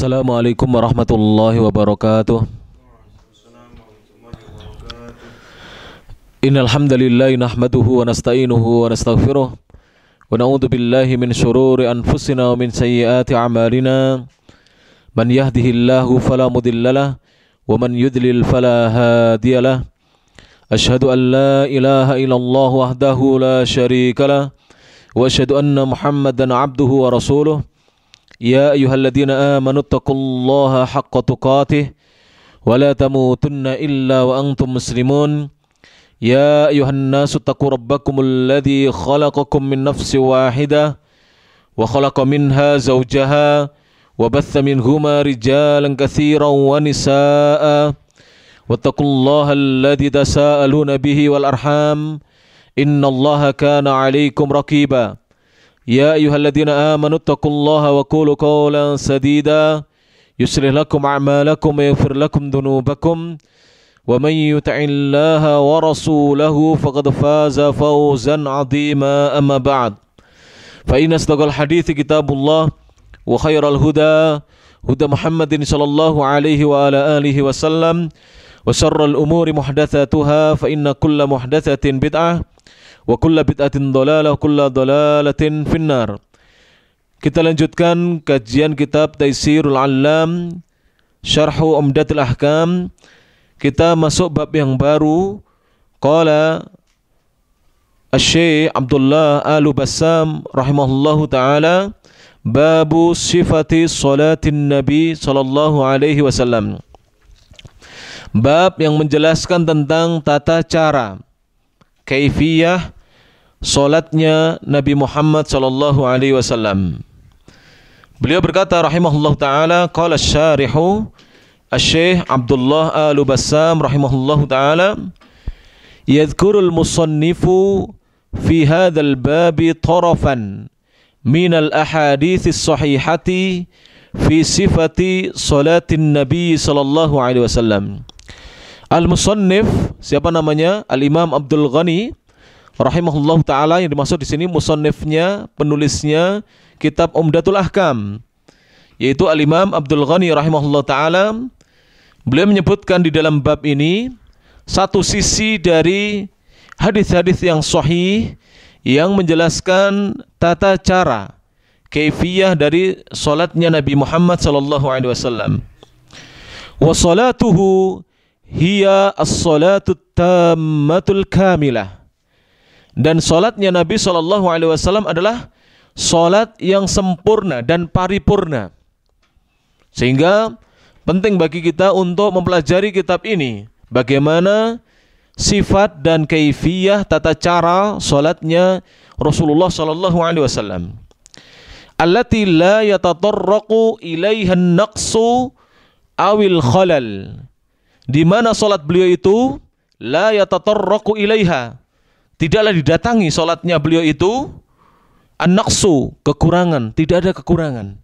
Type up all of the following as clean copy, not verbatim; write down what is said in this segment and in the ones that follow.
Assalamualaikum warahmatullahi wabarakatuh. Innal hamdalillah nahmaduhu wa nasta'inuhu wa nastaghfiruh wa na'udzu billahi min shururi anfusina wa min sayyiati a'malina. Man yahdihillahu fala mudhillalah wa man yudlil fala hadiyalah. Asyhadu an la ilaha illallah wahdahu la syarikalah wa asyhadu anna Muhammadan 'abduhu wa rasuluh. Ya ayyuhalladzina amanu taqullaha haqqa tuqatih wa la tamutunna illa wa antum muslimun. Ya ayyuhan nasu taqu rabbakumul ladzi khalaqakum min nafsin wahidah wa khalaqa minha zawjaha wa batha minhuma rijalan katsiran wa nisaa'a wattaqullaha alladzi tasaaluna bihi wal arham innallaha kana 'alaikum raqiba. Ya ayyuhalladzina amanu taqullaha wa qulu qawlan sadida yuslih lakum a'malakum wa yaghfir lakum dhunubakum wa man yuti'illaha wa rasulahu faqad faza fawzan 'azima amma ba'd. Fa inna asdaqal hadithi kitabullah wa khairal huda huda Muhammadin sallallahu alaihi wa ala alihi wasallam wa syarral umuri muhdatsatuha fa inna kulla muhdatsatin bid'ah wa kulla bid'atin dhalalah wa kulla dhalalatin finnar. Kita lanjutkan kajian kitab Taisirul Allam Syarhu Umdatul Ahkam. Kita masuk bab yang baru. Qala Asy-Syaikh Abdullah Al-Bassam rahimahullahu taala, babu sifati salatin Nabi sallallahu alaihi wasallam. Bab yang menjelaskan tentang tata cara, kaifiyah salatnya Nabi Muhammad sallallahu alaihi wasallam. Beliau berkata rahimahullah taala, qala asy-syarihu Asy-Syaikh Abdullah Al-Bassam rahimahullah taala, yadhkurul musannifu fi hadzal babi tarafan min al-ahadits as-sahihati fi sifati salatin Nabi sallallahu alaihi wasallam. Al-musannif, siapa namanya? Al-Imam Abdul Ghani rahimahullah taala, yang dimaksud di sini musannifnya, penulisnya kitab Umdatul Ahkam, yaitu Al-Imam Abdul Ghani rahimahullah taala. Beliau menyebutkan di dalam bab ini satu sisi dari hadis-hadis yang sahih yang menjelaskan tata cara, kaifiyah dari salatnya Nabi Muhammad sallallahu alaihi wasallam. Wa salatuhu hiya as-salatu tammatul kamilah. Dan salatnya Nabi sallallahu alaihi wasallam adalah salat yang sempurna dan paripurna. Sehingga penting bagi kita untuk mempelajari kitab ini, bagaimana sifat dan kaifiyah tata cara salatnya Rasulullah sallallahu alaihi wasallam. Allati la yatatarraqu ilaiha an-naqsu awil khalal. Di mana salat beliau itu la yatatarraqu ilaiha, tidaklah didatangi salatnya beliau itu an-naqsu, kekurangan, tidak ada kekurangan.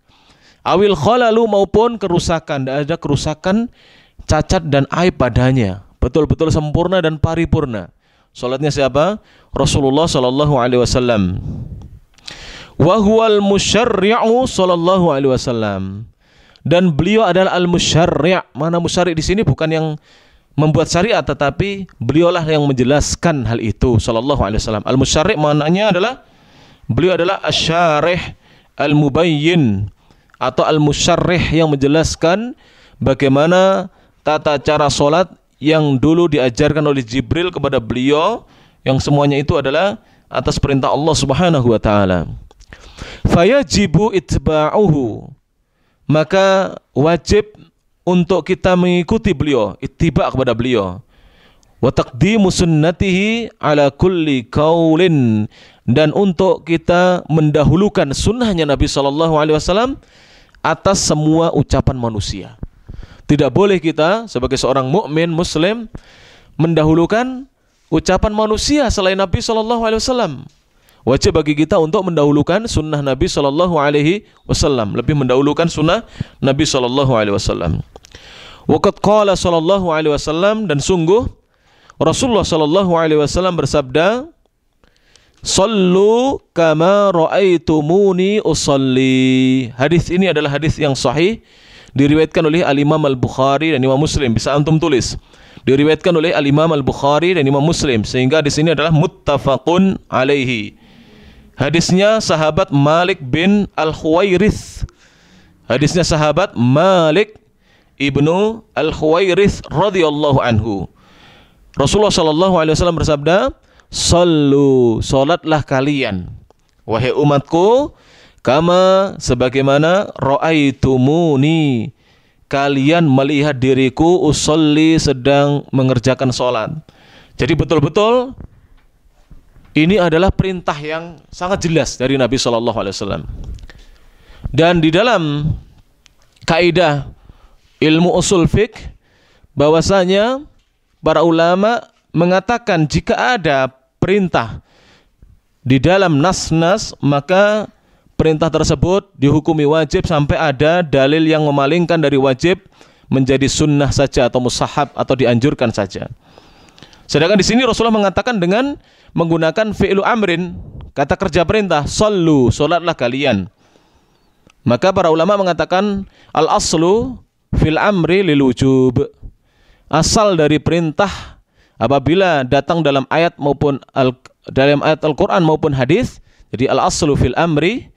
Awil khalalu, maupun kerusakan, tidak ada kerusakan, cacat dan aib padanya. Betul-betul sempurna dan paripurna. Salatnya siapa? Rasulullah sallallahu alaihi wasallam. Wa huwal musyarri'u sallallahu alaihi wasallam. Dan beliau adalah al-musyarri'. Mana musyarri' di sini bukan yang membuat syariat, tetapi beliaulah yang menjelaskan hal itu sallallahu alaihi wasallam. Al-musyarri' maknanya adalah beliau adalah asy-syarih al-mubayyin, atau al-musyarrih, yang menjelaskan bagaimana tata cara salat yang dulu diajarkan oleh Jibril kepada beliau, yang semuanya itu adalah atas perintah Allah Subhanahu wa taala. Fayajibu itba'uhu, maka wajib untuk kita mengikuti beliau, ittiba' kepada beliau. Wa taqdimu sunnatihi ala kulli qaulin, dan untuk kita mendahulukan sunnahnya Nabi sallallahu alaihi wasallam atas semua ucapan manusia. Tidak boleh kita sebagai seorang mukmin muslim mendahulukan ucapan manusia selain Nabi sallallahu alaihi wasallam. Wajib bagi kita untuk mendahulukan sunnah Nabi sallallahu alaihi wasallam, lebih mendahulukan sunnah Nabi sallallahu alaihi wasallam. Waqad qala sallallahu alaihi wasallam, dan sungguh Rasulullah sallallahu alaihi wasallam bersabda, Sallu kama ra'aitumuni usalli. Hadis ini adalah hadis yang sahih diriwayatkan oleh Al-Imam Al-Bukhari dan Imam Muslim. Bisa antum tulis. Diriwayatkan oleh Al-Imam Al-Bukhari dan Imam Muslim, sehingga di sini adalah muttafaqun alaihi. Hadisnya sahabat Malik bin Al-Khuwairith. Hadisnya sahabat Malik ibnu Al-Khuwairith radhiyallahu anhu. Rasulullah sallallahu alaihi wasallam bersabda, "Sallu, salatlah kalian, wahai umatku, kama sebagaimana ra'aitumuni, kalian melihat diriku usolli, sedang mengerjakan sholat." Jadi betul-betul ini adalah perintah yang sangat jelas dari Nabi Shallallahu Alaihi Wasallam. Dan di dalam kaidah ilmu usul fiqh, bahwasanya para ulama mengatakan jika ada perintah di dalam nas-nas, maka perintah tersebut dihukumi wajib sampai ada dalil yang memalingkan dari wajib menjadi sunnah saja atau mustahab atau dianjurkan saja. Sedangkan di sini Rasulullah mengatakan dengan menggunakan fi'lu amrin, kata kerja perintah, sallu, salatlah kalian. Maka para ulama mengatakan al-aslu fil amri lil wujub. Asal dari perintah apabila datang dalam ayat maupun dalam ayat Al-Qur'an maupun hadis, jadi al-aslu fil amri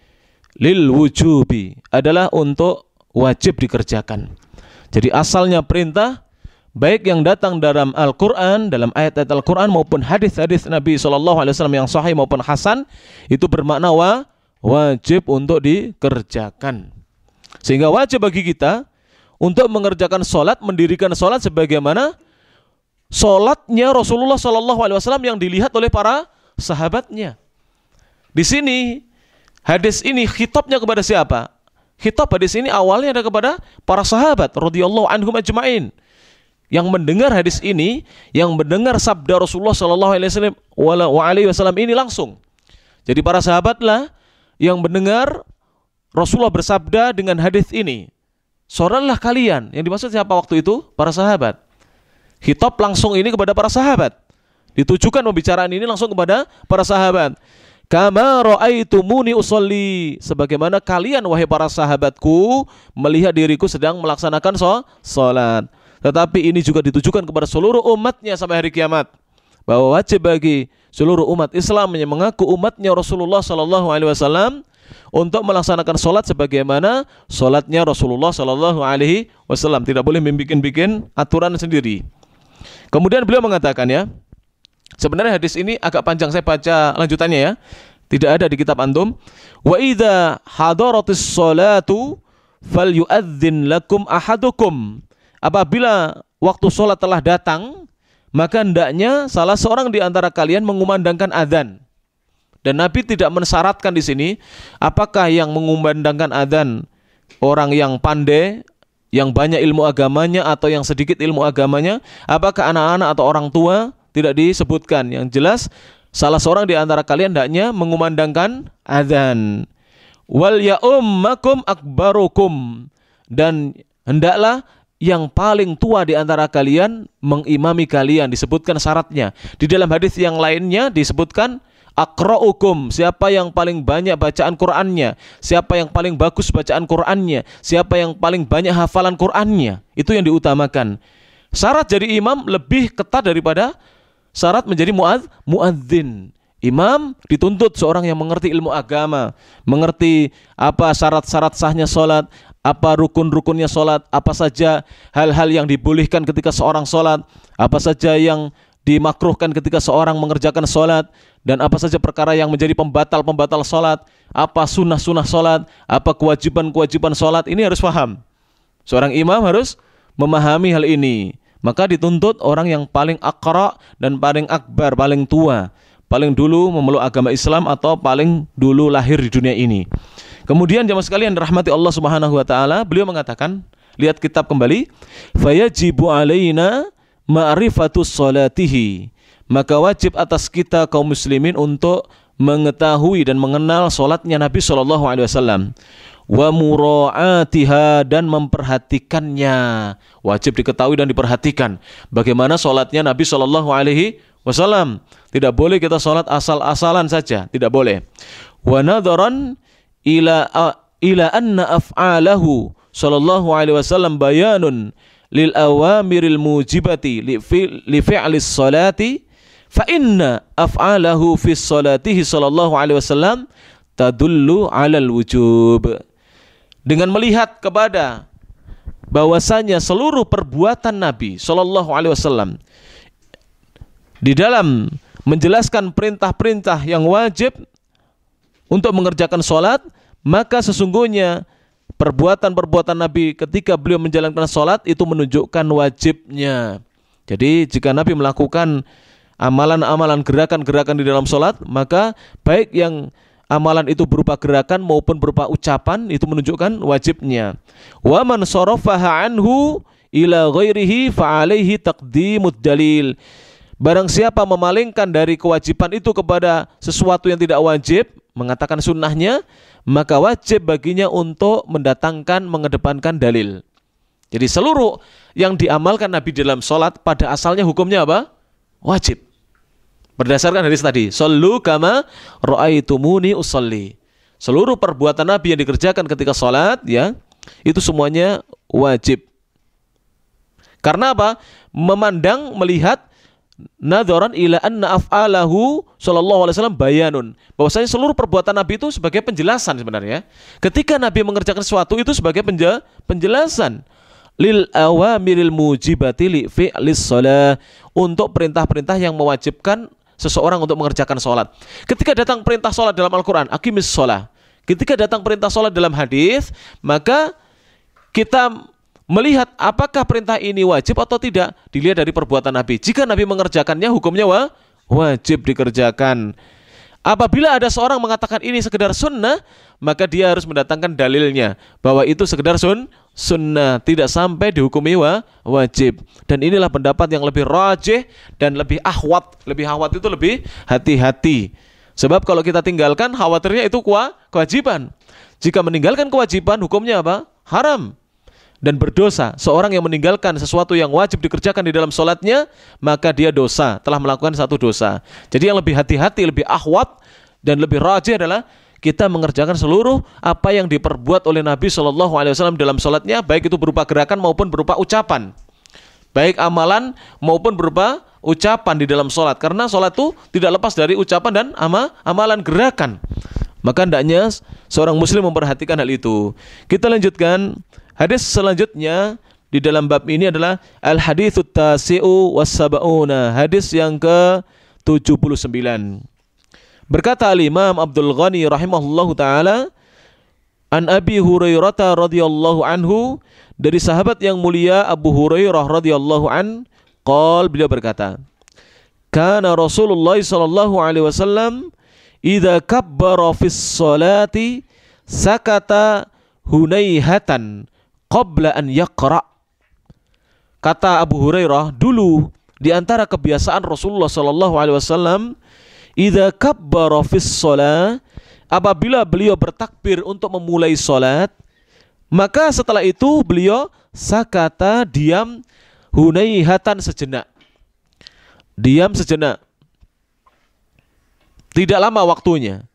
lil wujubi, adalah untuk wajib dikerjakan. Jadi asalnya perintah baik yang datang dalam Al-Qur'an, dalam ayat-ayat Al-Qur'an maupun hadis-hadis Nabi SAW yang sahih maupun hasan, itu bermakna wajib untuk dikerjakan. Sehingga wajib bagi kita untuk mengerjakan sholat, mendirikan sholat sebagaimana sholatnya Rasulullah SAW yang dilihat oleh para sahabatnya. Di sini hadis ini khitabnya kepada siapa? Khitab hadis ini awalnya ada kepada para sahabat radhiyallahu anhum ajma'in, yang mendengar hadis ini, yang mendengar sabda Rasulullah sallallahu alaihi wasallam ini langsung. Jadi para sahabatlah yang mendengar Rasulullah bersabda dengan hadis ini, "Salatlah kalian." Yang dimaksud siapa waktu itu? Para sahabat. Khitab langsung ini kepada para sahabat. Ditujukan pembicaraan ini langsung kepada para sahabat. Kama ra'aitumuni usolli, sebagaimana kalian wahai para sahabatku melihat diriku sedang melaksanakan salat. Tetapi ini juga ditujukan kepada seluruh umatnya sampai hari kiamat, bahwa wajib bagi seluruh umat Islam yang mengaku umatnya Rasulullah sallallahu alaihi wasallam untuk melaksanakan salat sebagaimana salatnya Rasulullah sallallahu alaihi wasallam. Tidak boleh membikin aturan sendiri. Kemudian beliau mengatakan, ya, sebenarnya hadis ini agak panjang, saya baca lanjutannya ya. Tidak ada di kitab antum. Wa idza hadaratis salatu falyu'adzin lakum ahadukum. Apabila waktu salat telah datang, maka hendaknya salah seorang di antara kalian mengumandangkan adzan. Dan Nabi tidak mensyaratkan di sini apakah yang mengumandangkan adzan orang yang pandai, yang banyak ilmu agamanya, atau yang sedikit ilmu agamanya, apakah anak-anak atau orang tua. Tidak disebutkan. Yang jelas salah seorang di antara kalian hendaknya mengumandangkan adzan. Wal ya'ummakum akbarukum, dan hendaklah yang paling tua di antara kalian mengimami kalian. Disebutkan syaratnya. Di dalam hadis yang lainnya disebutkan aqra'ukum, siapa yang paling banyak bacaan Qur'annya, siapa yang paling bagus bacaan Qur'annya, siapa yang paling banyak hafalan Qur'annya. Itu yang diutamakan. Syarat jadi imam lebih ketat daripada syarat menjadi muadzin. Imam dituntut seorang yang mengerti ilmu agama, mengerti apa syarat-syarat sahnya sholat, apa rukun-rukunnya sholat, apa saja hal-hal yang dibolehkan ketika seorang sholat, apa saja yang dimakruhkan ketika seorang mengerjakan sholat, dan apa saja perkara yang menjadi pembatal-pembatal sholat, apa sunnah-sunnah sholat, apa kewajiban-kewajiban sholat. Ini harus paham. Seorang imam harus memahami hal ini. Maka dituntut orang yang paling aqra dan paling akbar, paling tua, paling dulu memeluk agama Islam atau paling dulu lahir di dunia ini. Kemudian jemaah sekalian dirahmati Allah Subhanahu wa taala, beliau mengatakan, lihat kitab kembali, fayajibu alaina ma'rifatus salatihi, maka wajib atas kita kaum muslimin untuk mengetahui dan mengenal salatnya Nabi sallallahu alaihi wasallam. Wa mura'atiha, dan memperhatikannya. Wajib diketahui dan diperhatikan bagaimana salatnya Nabi sallallahu alaihi wasallam. Tidak boleh kita salat asal-asalan saja, tidak boleh. Wa nadharan ila anna af'alahu sallallahu alaihi wasallam bayanun lil awamiril mujibati li fi'lis salati fa inna af'alahu fi salatihi sallallahu alaihi wasallam tadullu 'alal wujub. Dengan melihat kepada bahwasanya seluruh perbuatan Nabi sallallahu alaihi wasallam di dalam menjelaskan perintah-perintah yang wajib untuk mengerjakan sholat, maka sesungguhnya perbuatan-perbuatan Nabi ketika beliau menjalankan sholat itu menunjukkan wajibnya. Jadi jika Nabi melakukan amalan-amalan, gerakan-gerakan di dalam sholat, maka baik yang amalan itu berupa gerakan maupun berupa ucapan itu menunjukkan wajibnya. Wa man sarafaha anhu ila ghairihi fa alaihi taqdimud dalil. Barang siapa memalingkan dari kewajiban itu kepada sesuatu yang tidak wajib, mengatakan sunnahnya, maka wajib baginya untuk mengedepankan dalil. Jadi seluruh yang diamalkan Nabi dalam sholat pada asalnya hukumnya apa? Wajib. Berdasarkan hadis tadi, sallu kama ra'aitumuni usalli. Seluruh perbuatan Nabi yang dikerjakan ketika sholat, ya, itu semuanya wajib. Karena apa? Memandang, melihat, nadharan ila anna af'alahu sallallahu alaihi wasallam bayanun. Bahwasanya seluruh perbuatan Nabi itu sebagai penjelasan sebenarnya. Ketika Nabi mengerjakan sesuatu itu sebagai penjelasan. Lil awamiril mujibati li fi'lis shalah, untuk perintah-perintah yang mewajibkan seseorang untuk mengerjakan sholat. Ketika datang perintah sholat dalam Al-Quran, aqimis sholah. Ketika datang perintah sholat dalam hadis, maka kita melihat apakah perintah ini wajib atau tidak, dilihat dari perbuatan Nabi. Jika Nabi mengerjakannya, hukumnya wajib dikerjakan. Apabila ada seorang mengatakan ini sekedar sunnah, maka dia harus mendatangkan dalilnya bahwa itu sekedar sunnah, tidak sampai dihukumi wajib. Dan inilah pendapat yang lebih rajih dan lebih ahwat. Lebih ahwat itu lebih hati-hati. Sebab kalau kita tinggalkan, khawatirnya itu kewajiban. Jika meninggalkan kewajiban, hukumnya apa? Haram dan berdosa. Seorang yang meninggalkan sesuatu yang wajib dikerjakan di dalam sholatnya, maka dia dosa, telah melakukan satu dosa. Jadi yang lebih hati-hati, lebih ahwat dan lebih rajih adalah kita mengerjakan seluruh apa yang diperbuat oleh Nabi SAW dalam sholatnya, baik itu berupa gerakan maupun berupa ucapan, baik amalan maupun berupa ucapan di dalam sholat. Karena sholat itu tidak lepas dari ucapan dan amalan gerakan. Maka hendaknya seorang muslim memperhatikan hal itu. Kita lanjutkan. Hadis selanjutnya di dalam bab ini adalah al-haditsut tasi'u was-sab'una, hadis yang ke-79. Berkata al-Imam Abdul Ghani rahimahullahu taala, an Abi Hurairah radhiyallahu anhu, dari sahabat yang mulia Abu Hurairah radhiyallahu an, beliau berkata, kana Rasulullah sallallahu alaihi wasallam idza kabbara fis salati sakata hunaihatan qabla an yaqra. Kata Abu Hurairah, dulu di antara kebiasaan Rasulullah sallallahu alaihi wasallam, idza kabbara fis shalah, apabila beliau bertakbir untuk memulai salat, maka setelah itu beliau sakata, diam, hunaihatan, sejenak. Diam sejenak. Tidak lama waktunya.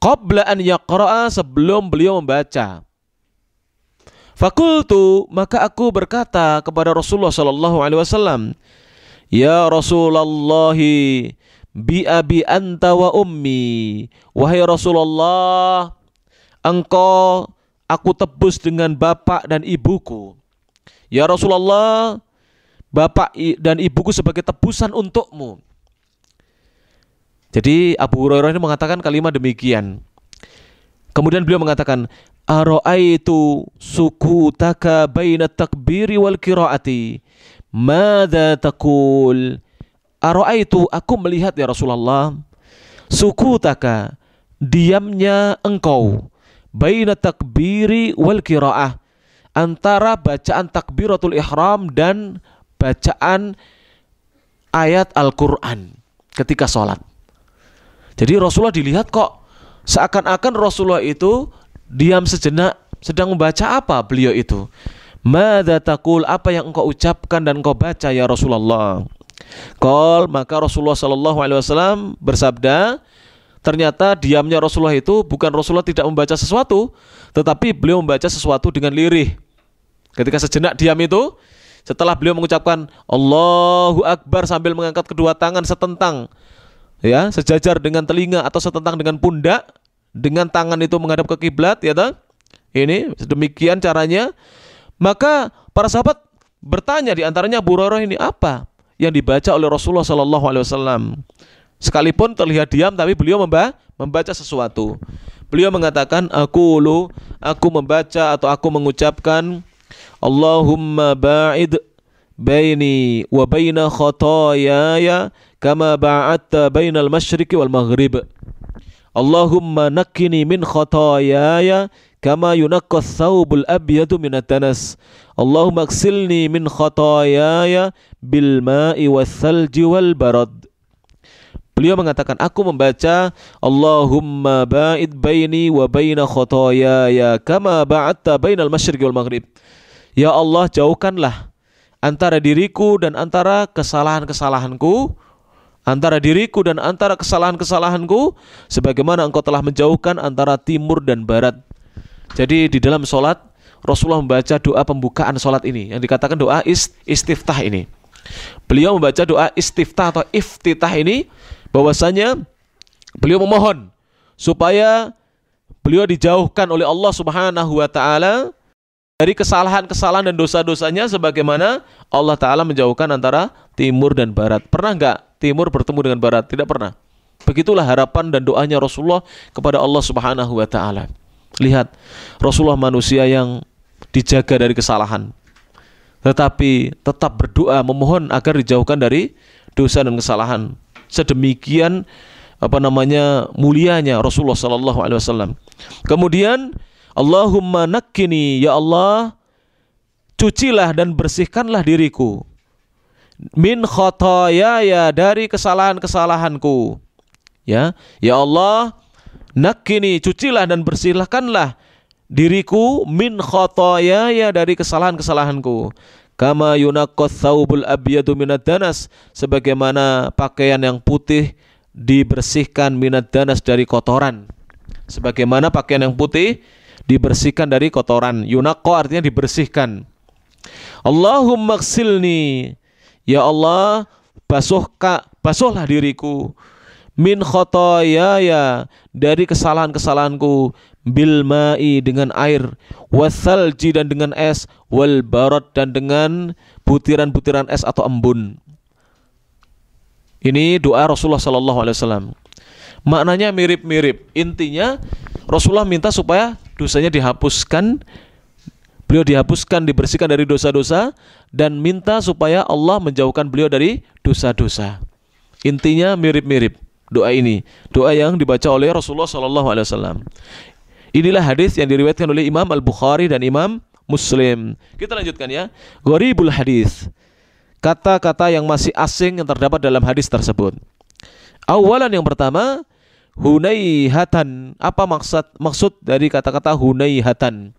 Qabla an yaqra, sebelum beliau membaca. Fakultu, maka aku berkata kepada Rasulullah sallallahu alaihi wasallam, ya Rasulullah, bi abi anta wa ummi, wahai Rasulullah, engkau aku tebus dengan bapak dan ibuku. Ya Rasulullah, bapak dan ibuku sebagai tebusan untukmu. Jadi Abu Hurairah ini mengatakan kalimat demikian. Kemudian beliau mengatakan, ara'aitu sukutaka baina takbiri wal qiraati, madza taqul? Ara'aitu, aku melihat ya Rasulullah, sukutaka, diamnya engkau, baina takbiri wal qiraah, antara bacaan takbiratul ihram dan bacaan ayat Al-Qur'an ketika sholat. Jadi Rasulullah dilihat kok seakan-akan Rasulullah itu diam sejenak, sedang membaca apa beliau itu. Madza taqul, apa yang engkau ucapkan dan engkau baca ya Rasulullah? Maka Rasulullah sallallahu alaihi wasallam bersabda, ternyata diamnya Rasulullah itu bukan Rasulullah tidak membaca sesuatu, tetapi beliau membaca sesuatu dengan lirih. Ketika sejenak diam itu, setelah beliau mengucapkan Allahu Akbar sambil mengangkat kedua tangan setentang, ya, sejajar dengan telinga atau setentang dengan pundak, dengan tangan itu menghadap ke kiblat, ya toh? Ini demikian caranya. Maka para sahabat bertanya, di antaranya Abu Hurairah, ini apa yang dibaca oleh Rasulullah sallallahu alaihi wasallam? Sekalipun terlihat diam, tapi beliau membaca sesuatu. Beliau mengatakan, aku membaca atau aku mengucapkan Allahumma ba'id baini wa baina khotoyaya kama ba'adta bainal masyriqi wal maghrib. Allahumma nakkini min khotoyaya kama yunakkas thawbul abyadu minad danas. Allahumma aksilni min khotoyaya bil ma'i was salji wal barad. Beliau mengatakan, aku membaca Allahumma ba'id baini wa baina khotoyaya kama ba'adta bainal masyriqi wal maghrib. Ya Allah, jauhkanlah antara diriku dan antara kesalahan-kesalahanku, sebagaimana engkau telah menjauhkan antara timur dan barat. Jadi di dalam sholat Rasulullah membaca doa pembukaan sholat ini, yang dikatakan doa istiftah ini. Beliau membaca doa istiftah atau iftitah ini, bahwasanya beliau memohon supaya beliau dijauhkan oleh Allah Subhanahu wa taala dari kesalahan-kesalahan dan dosa-dosanya, sebagaimana Allah Ta'ala menjauhkan antara timur dan barat. Pernah enggak timur bertemu dengan barat? Tidak pernah. Begitulah harapan dan doanya Rasulullah kepada Allah Subhanahu wa Ta'ala. Lihat, Rasulullah manusia yang dijaga dari kesalahan, tetapi tetap berdoa memohon agar dijauhkan dari dosa dan kesalahan. Sedemikian mulianya Rasulullah sallallahu alaihi wasallam. Kemudian Allahumma nakkini, ya Allah, cucilah dan bersihkanlah diriku, min khotoyaya, dari kesalahan-kesalahanku. Ya Allah, nakkini, cucilah dan bersihkanlah diriku, min khotoyaya, dari kesalahan-kesalahanku. Kama yunaqqas thawbul abyadu minad danas, sebagaimana pakaian yang putih dibersihkan minad danas, dari kotoran. Sebagaimana pakaian yang putih dibersihkan dari kotoran. Yunaqqa artinya dibersihkan. Allahumma ghsilni, ya Allah, basuhlah diriku, min khotoyaya, dari kesalahan-kesalahanku, bil ma'i, dengan air, wasalji, dan dengan es, wal barad, dan dengan butiran-butiran es atau embun. Ini doa Rasulullah sallallahu alaihi wasallam. Maknanya mirip-mirip. Intinya Rasulullah minta supaya dosanya dihapuskan, beliau dihapuskan, dibersihkan dari dosa-dosa, dan minta supaya Allah menjauhkan beliau dari dosa-dosa. Intinya mirip-mirip doa ini, doa yang dibaca oleh Rasulullah sallallahu alaihi wasallam. Inilah hadis yang diriwayatkan oleh Imam Al-Bukhari dan Imam Muslim. Kita lanjutkan ya. Gharibul hadis, kata-kata yang masih asing yang terdapat dalam hadis tersebut. Awalan, yang pertama, hunaihatan. Apa maksud dari kata-kata hunaihatan?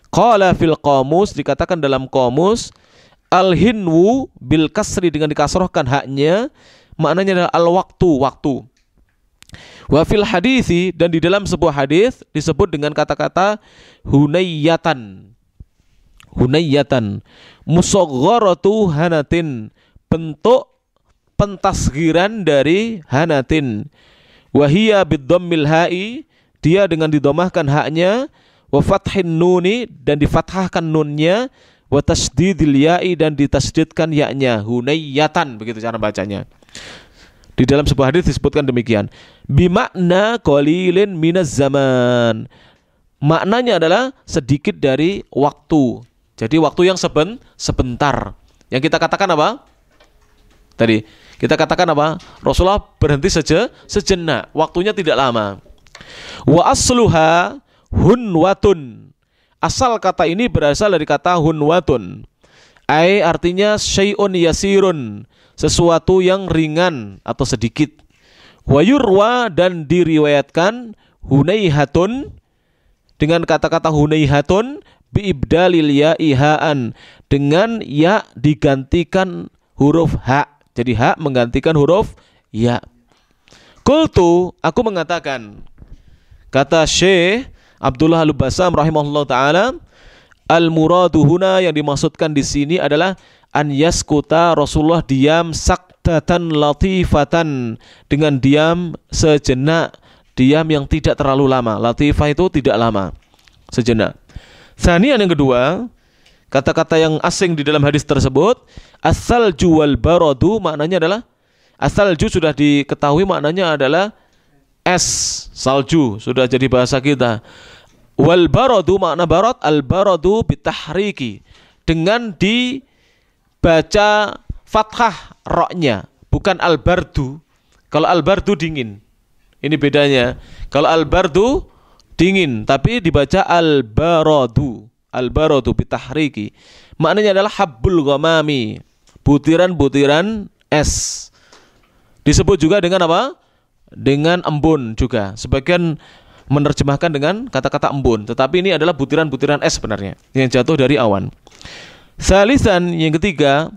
Qala fil qamus, dikatakan dalam qamus, al-hinwu bil kasri, dengan dikasrohkan haknya, maknanya adalah al-waktu, waktu. Wa fil hadisi, dan di dalam sebuah hadis disebut dengan kata-kata hunayyatan. Hunayyatan musaghharatu hanatin, bentuk pentasgiran dari hanatin. Wahia bidhammil ha'i, dia dengan didomahkan haknya, wa fathin nuni, dan difathahkan nunnya, wa tasdidil ya'i, dan ditasdidkan yaknya. Hunayyatan, begitu cara bacanya. Di dalam sebuah hadis disebutkan demikian. Bimakna qalilin minaz zaman, maknanya adalah sedikit dari waktu. Jadi waktu yang sebentar. Yang kita katakan apa? Tadi kita katakan apa? Rasulullah berhenti sejenak, waktunya tidak lama. Wa asluha hunwatun, asal kata ini berasal dari kata hunwatun. Ai artinya syai'un yasirun, sesuatu yang ringan atau sedikit. Wa yurwa, dan diriwayatkan hunayhatun, dengan kata-kata hunayhatun bi ibdalil ya'i ha'an, dengan ya digantikan huruf ha. Jadi ha menggantikan huruf ya. Qultu, aku mengatakan, kata Syekh Abdullah Al-Bassam rahimahullah ta'ala, Al-muradu huna, yang dimaksudkan di sini adalah an yaskuta, Rasulullah diam, saktatan latifatan, dengan diam sejenak, diam yang tidak terlalu lama. Latifah itu tidak lama, sejenak. Tsaniyan, yang kedua, kata-kata yang asing di dalam hadis tersebut, as-salju wal baradu, maknanya adalah as-salju sudah diketahui maknanya adalah es, salju sudah jadi bahasa kita. Wal baradu, makna barad, al baradu bitahriki, dengan dibaca fathah roknya, bukan al bardu. Kalau al bardu dingin, ini bedanya. Kalau al bardu dingin, tapi dibaca al baradu. Al baradu bitahriki, maknanya adalah habbul ghamami, butiran-butiran es. Disebut juga dengan apa? Dengan embun juga. Sebagian menerjemahkan dengan kata-kata embun, tetapi ini adalah butiran-butiran es sebenarnya yang jatuh dari awan. Salisan, yang ketiga,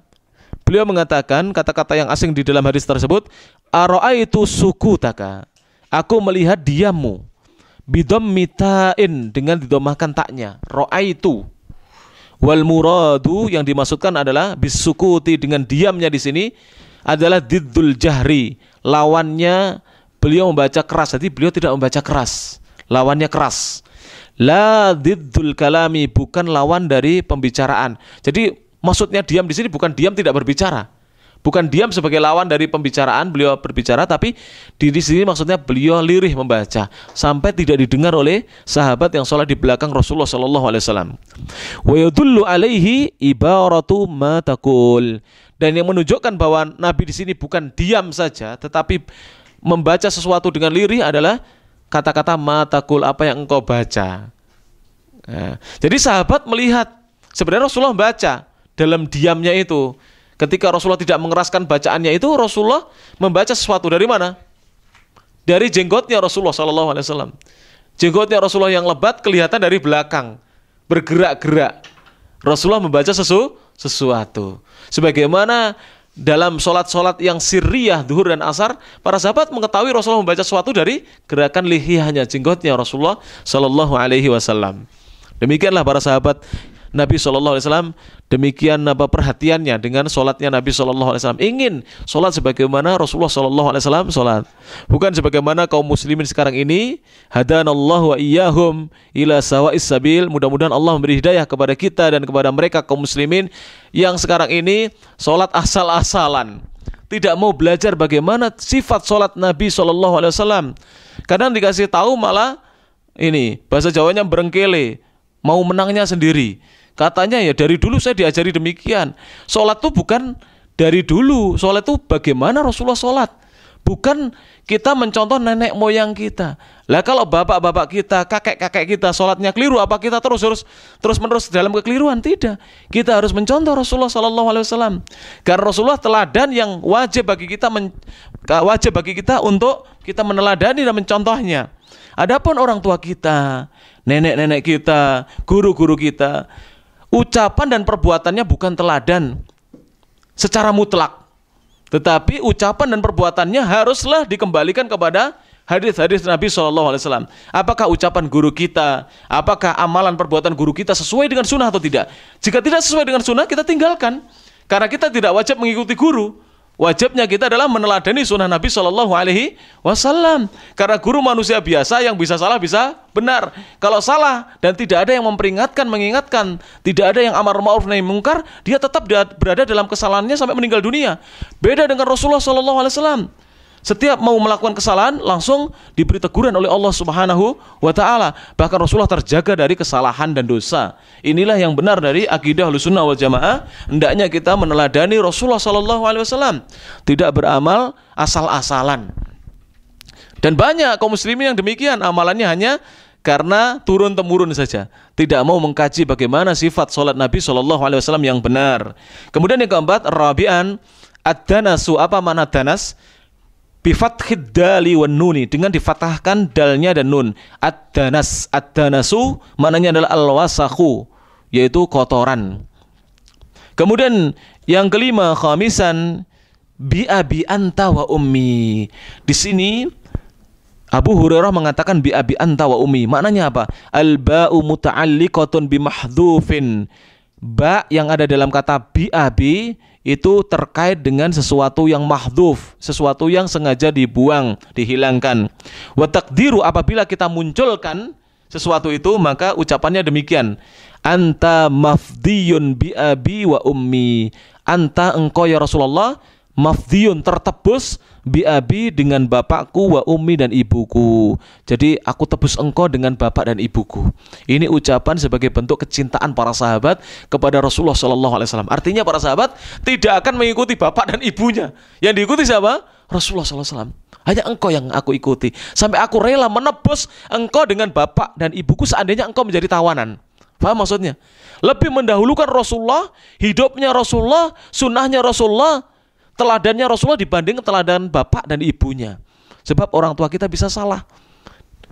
beliau mengatakan kata-kata yang asing di dalam hadis tersebut, ara'aitu sukutaka, aku melihat diammu, bidhammitain, dengan didomahkan taknya, ra'aitu. Wal muradu, yang dimaksudkan adalah bisukuti, dengan diamnya di sini adalah diddul jahri, lawannya beliau membaca keras. Jadi beliau tidak membaca keras, lawannya keras. La diddul kalami, bukan lawan dari pembicaraan. Jadi maksudnya diam di sini bukan diam tidak berbicara, bukan diam sebagai lawan dari pembicaraan, beliau berbicara, tapi di sini maksudnya beliau lirih membaca sampai tidak didengar oleh sahabat yang sholat di belakang Rasulullah sallallahu alaihi wasallam. Wa yadullu alaihi ibaratu ma taqul, dan yang menunjukkan bahwa Nabi di sini bukan diam saja tetapi membaca sesuatu dengan lirih adalah kata-kata matakul, apa yang engkau baca. Nah, jadi sahabat melihat sebenarnya Rasulullah membaca dalam diamnya itu. Ketika Rasulullah tidak mengeraskan bacaannya itu, Rasulullah membaca sesuatu dari mana? Dari jenggotnya Rasulullah SAW. Jenggotnya Rasulullah yang lebat kelihatan dari belakang, bergerak-gerak. Rasulullah membaca sesuatu. Sebagaimana dalam sholat-sholat yang sirriyah, duhur dan asar, para sahabat mengetahui Rasulullah membaca sesuatu dari gerakan lihiyahnya, jenggotnya Rasulullah Sallallahu Alaihi Wasallam. Demikianlah para sahabat Nabi Sallallahu Alaihi Wasallam, demikian perhatiannya dengan sholatnya Nabi Sallallahu Alaihi Wasallam. Ingin sholat sebagaimana Rasulullah Sallallahu Alaihi Wasallam sholat, bukan sebagaimana kaum muslimin sekarang ini. Hadanallahu wa iyyahum ila sawa'is sabil. Mudah-mudahan Allah memberi hidayah kepada kita dan kepada mereka kaum muslimin yang sekarang ini sholat asal-asalan, tidak mau belajar bagaimana sifat sholat Nabi Sallallahu Alaihi Wasallam. Kadang dikasih tahu malah ini bahasa Jawanya berengkele, mau menangnya sendiri. Katanya ya dari dulu saya diajari demikian. Sholat itu bukan dari dulu, sholat itu bagaimana Rasulullah sholat, bukan kita mencontoh nenek moyang kita. Lah kalau bapak-bapak kita, kakek-kakek kita sholatnya keliru, apa kita terus-menerus dalam kekeliruan? Tidak. Kita harus mencontoh Rasulullah Sallallahu Alaihi Wasallam. Karena Rasulullah teladan yang wajib bagi kita untuk kita meneladani dan mencontohnya. Adapun orang tua kita, nenek-nenek kita, guru-guru kita, ucapan dan perbuatannya bukan teladan secara mutlak, tetapi ucapan dan perbuatannya haruslah dikembalikan kepada hadis-hadis Nabi SAW. Apakah ucapan guru kita, apakah amalan perbuatan guru kita sesuai dengan sunnah atau tidak? Jika tidak sesuai dengan sunnah, kita tinggalkan, karena kita tidak wajib mengikuti guru. Wajibnya kita adalah meneladani sunnah Nabi SAW. Karena guru manusia biasa, yang bisa salah bisa benar. Kalau salah dan tidak ada yang memperingatkan, mengingatkan, tidak ada yang amar ma'ruf nahi mungkar, dia tetap berada dalam kesalahannya sampai meninggal dunia. Beda dengan Rasulullah SAW. Setiap mau melakukan kesalahan langsung diberi teguran oleh Allah Subhanahu wa Ta'ala. Bahkan Rasulullah terjaga dari kesalahan dan dosa. Inilah yang benar dari akidah Ahlussunnah wal Jamaah. Hendaknya kita meneladani Rasulullah Sallallahu Alaihi Wasallam, tidak beramal asal-asalan. Dan banyak kaum muslimin yang demikian, amalannya hanya karena turun-temurun saja, tidak mau mengkaji bagaimana sifat sholat Nabi Sallallahu Alaihi Wasallam yang benar. Kemudian yang keempat, rabi'an ad-danasu. Apa makna danas? Bifathid dali wan nuni, dengan difatahkan dalnya dan nun. Ad-danas, ad-danasu maknanya adalah al-wasakhu, yaitu kotoran. Kemudian yang kelima, khamisan, bi abi anta wa ummi. Di sini Abu Hurairah mengatakan bi abi anta wa ummi. Maknanya apa? Al ba'u muta'alliqatun bi mahdhufin. Ba yang ada dalam kata bi abi itu terkait dengan sesuatu yang mahdhuf, sesuatu yang sengaja dibuang, dihilangkan. Wa taqdiru, apabila kita munculkan sesuatu itu, maka ucapannya demikian. Anta mafdiyun bi abi wa ummi. Anta, engkau ya Rasulullah, mafdiyun, tertebus, bi abi, dengan bapakku, wa ummi, dan ibuku. Jadi aku tebus engkau dengan bapak dan ibuku. Ini ucapan sebagai bentuk kecintaan para sahabat kepada Rasulullah SAW. Artinya para sahabat tidak akan mengikuti bapak dan ibunya. Yang diikuti siapa? Rasulullah SAW. Hanya engkau yang aku ikuti. Sampai aku rela menebus engkau dengan bapak dan ibuku seandainya engkau menjadi tawanan. Paham maksudnya? Lebih mendahulukan Rasulullah, hidupnya Rasulullah, sunnahnya Rasulullah, teladannya Rasulullah dibanding teladan bapak dan ibunya. Sebab orang tua kita bisa salah.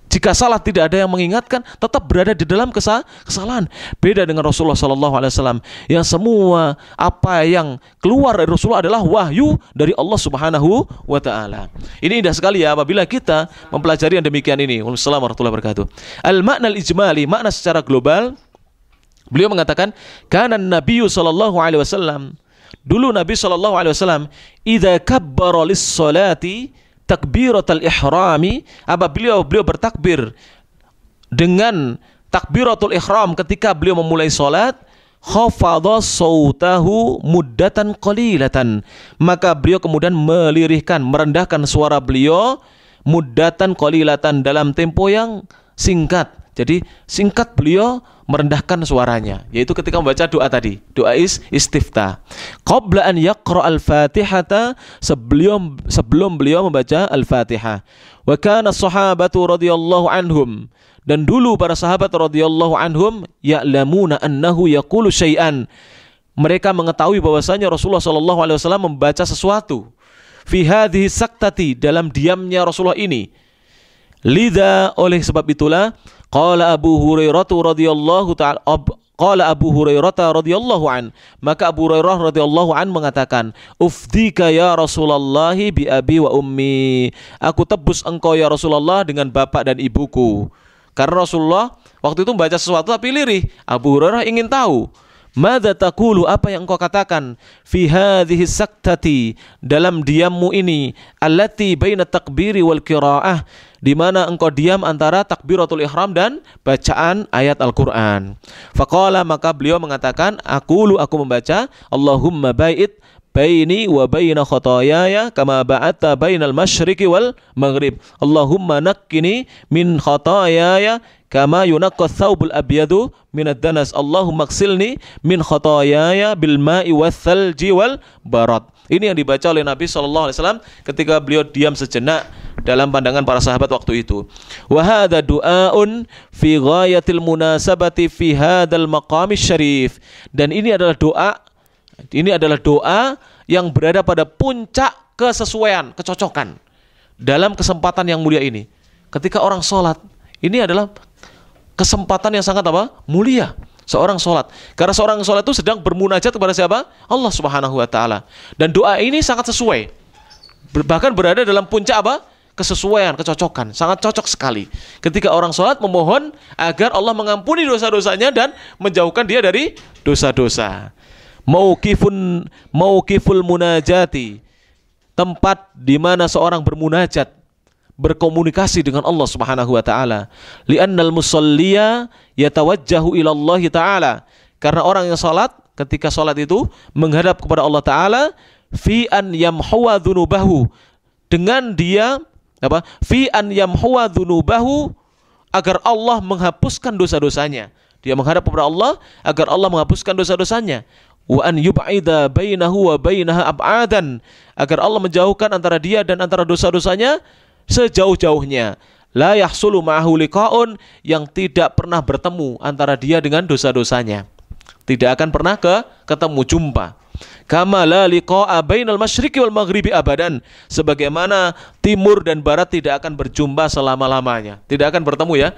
Jika salah tidak ada yang mengingatkan, tetap berada di dalam kesalahan. Beda dengan Rasulullah SAW, yang semua apa yang keluar dari Rasulullah adalah wahyu dari Allah Subhanahu wa Ta'ala. Ini indah sekali ya apabila kita mempelajari yang demikian ini. Wassalamualaikum warahmatullahi wabarakatuh. Al-makna al-ijmali, makna secara global. Beliau mengatakan, kana Nabiyyu sallallahu alaihi wasallam, dulu Nabi SAW idza kabbara lis-salati takbiratul ihrami, apabila beliau bertakbir dengan takbiratul ihram ketika beliau memulai salat, khafadha sautahu muddatan qalilatan, maka beliau kemudian melirihkan, merendahkan suara beliau, muddatan qalilatan, dalam tempo yang singkat. Jadi singkat beliau merendahkan suaranya, yaitu ketika membaca doa tadi, doa istiftah. Qabla an yaqra al-Fatihata, sebelum beliau membaca al-Fatihah. Wa kana sahabatu radhiyallahu anhum, dan dulu para sahabat radhiyallahu anhum ya'lamuna annahu yaqulu syai'an. Mereka mengetahui bahwasanya Rasulullah sallallahu alaihi wasallam membaca sesuatu. Fi hadhihi saktati, dalam diamnya Rasulullah ini. Lidha, oleh sebab itulah, qala Abu Hurairah radhiyallahu ta'ala, qala Abu Hurairah radhiyallahu an, maka Abu Hurairah radhiyallahu an mengatakan, ufdika ya Rasulullah bi abi wa ummi, aku tebus engkau ya Rasulullah dengan bapak dan ibuku. Karena Rasulullah waktu itu membaca sesuatu tapi lirih. Abu Hurairah ingin tahu, madza taqulu, apa yang engkau katakan, fi hadhihi saktati, dalam diammu ini, allati baina takbiri wal qiraah, di mana engkau diam antara takbiratul ihram dan bacaan ayat Al-Qur'an. Faqala, maka beliau mengatakan, aku membaca, Allahumma ba'id baini wa baina khotoyaya kama ba'atta bainal masyriqi wal maghrib. Allahumma nakkini min khotoyaya kama yunaqqa thawbul abyadu minad danas. Allahumma ghsilni min khotoyaya bil ma'i wath thalji wal barad. Ini yang dibaca oleh Nabi SAW ketika beliau diam sejenak dalam pandangan para sahabat waktu itu. Wa hadza du'aun fi ghayatil munasabati fi hadzal maqamis syarif. Dan ini adalah doa yang berada pada puncak kesesuaian, kecocokan dalam kesempatan yang mulia ini. Ketika orang sholat, ini adalah kesempatan yang sangat mulia. Seorang sholat, karena seorang sholat itu sedang bermunajat kepada siapa? Allah Subhanahu wa Ta'ala. Dan doa ini sangat sesuai, bahkan berada dalam puncak kesesuaian, kecocokan. Sangat cocok sekali ketika orang sholat memohon agar Allah mengampuni dosa-dosanya dan menjauhkan dia dari dosa-dosa. Mauqiful munajati, tempat di mana seorang bermunajat, berkomunikasi dengan Allah Subhanahu wa Ta'ala. Li'annal musalliya yatawajjahu ila Allah Ta'ala, karena orang yang salat, ketika salat itu menghadap kepada Allah Ta'ala, fi an yamhuwa dzunubahu, dengan dia fi an yamhuwa dzunubahu, agar Allah menghapuskan dosa-dosanya. Dia menghadap kepada Allah agar Allah menghapuskan dosa-dosanya. Wa an yub'ida bainahu wa bainaha ab'adan, agar Allah menjauhkan antara dia dan antara dosa-dosanya sejauh-jauhnya. La yahsulu ma'ahu liqa'un, yang tidak pernah bertemu antara dia dengan dosa-dosanya. Tidak akan pernah ketemu, jumpa. Kama la liqa'a bainal masyriqi wal maghribi abadan, sebagaimana timur dan barat tidak akan berjumpa selama-lamanya. Tidak akan bertemu ya,